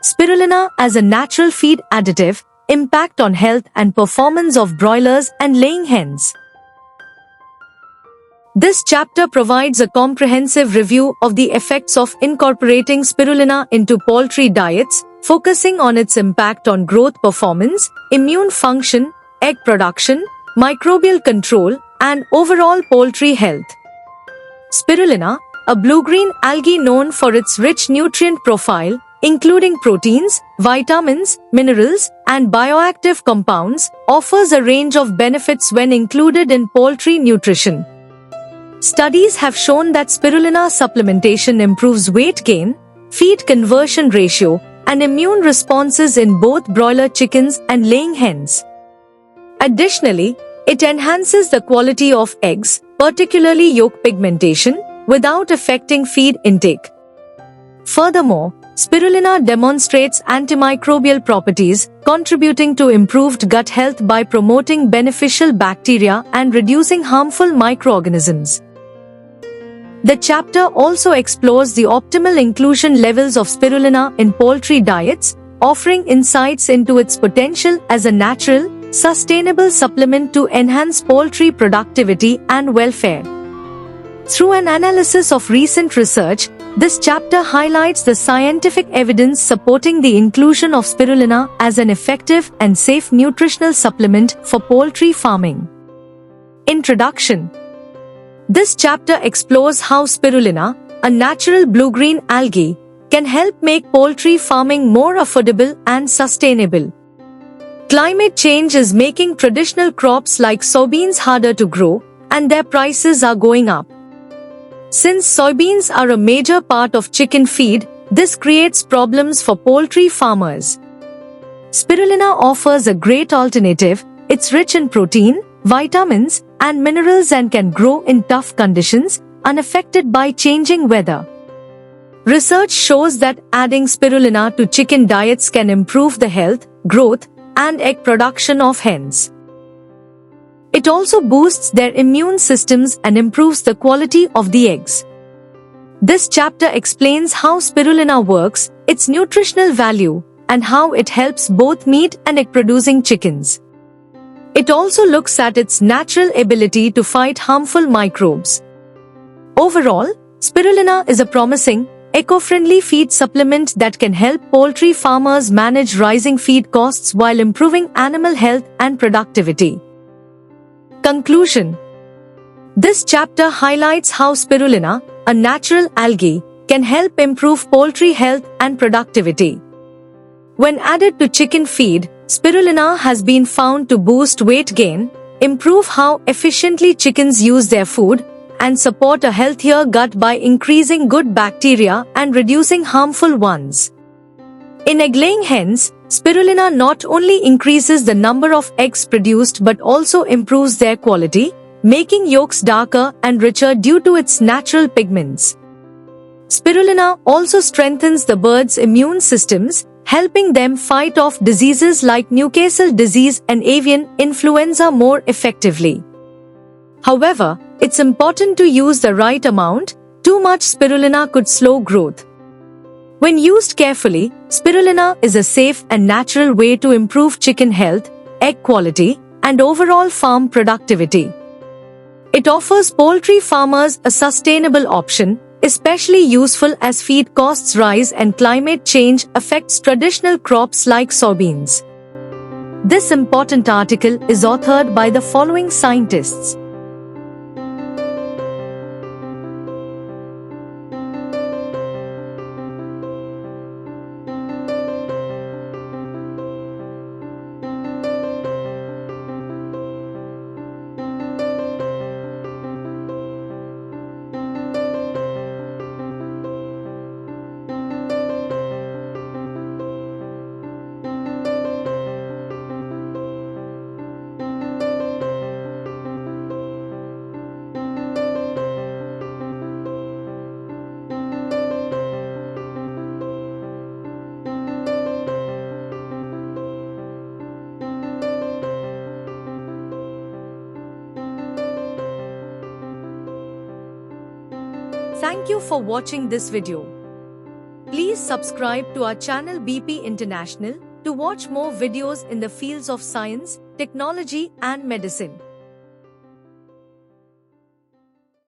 Spirulina as a natural feed additive, impact on health and performance of broilers and laying hens. This chapter provides a comprehensive review of the effects of incorporating spirulina into poultry diets, focusing on its impact on growth performance, immune function, egg production, microbial control, and overall poultry health. Spirulina, a blue-green algae known for its rich nutrient profile, including proteins, vitamins, minerals, and bioactive compounds, offers a range of benefits when included in poultry nutrition. Studies have shown that spirulina supplementation improves weight gain, feed conversion ratio, and immune responses in both broiler chickens and laying hens. Additionally, it enhances the quality of eggs, particularly yolk pigmentation, without affecting feed intake. Furthermore, spirulina demonstrates antimicrobial properties, contributing to improved gut health by promoting beneficial bacteria and reducing harmful microorganisms. The chapter also explores the optimal inclusion levels of spirulina in poultry diets, offering insights into its potential as a natural, sustainable supplement to enhance poultry productivity and welfare. Through an analysis of recent research, this chapter highlights the scientific evidence supporting the inclusion of spirulina as an effective and safe nutritional supplement for poultry farming. Introduction. This chapter explores how spirulina, a natural blue-green algae, can help make poultry farming more affordable and sustainable. Climate change is making traditional crops like soybeans harder to grow, and their prices are going up. Since soybeans are a major part of chicken feed, this creates problems for poultry farmers. Spirulina offers a great alternative. It's rich in protein, vitamins, and minerals and can grow in tough conditions, unaffected by changing weather. Research shows that adding spirulina to chicken diets can improve the health, growth, and egg production of hens. It also boosts their immune systems and improves the quality of the eggs. This chapter explains how spirulina works, its nutritional value, and how it helps both meat and egg-producing chickens. It also looks at its natural ability to fight harmful microbes. Overall, spirulina is a promising, eco-friendly feed supplement that can help poultry farmers manage rising feed costs while improving animal health and productivity. Conclusion. This chapter highlights how spirulina, a natural algae, can help improve poultry health and productivity. When added to chicken feed, spirulina has been found to boost weight gain, improve how efficiently chickens use their food, and support a healthier gut by increasing good bacteria and reducing harmful ones. In egg-laying hens, spirulina not only increases the number of eggs produced but also improves their quality, making yolks darker and richer due to its natural pigments. Spirulina also strengthens the bird's immune systems, helping them fight off diseases like Newcastle disease and avian influenza more effectively. However, it's important to use the right amount. Too much spirulina could slow growth. When used carefully, spirulina is a safe and natural way to improve chicken health, egg quality, and overall farm productivity. It offers poultry farmers a sustainable option, especially useful as feed costs rise and climate change affects traditional crops like soybeans. This important article is authored by the following scientists. Thank you for watching this video. Please subscribe to our channel BP International to watch more videos in the fields of science, technology and medicine.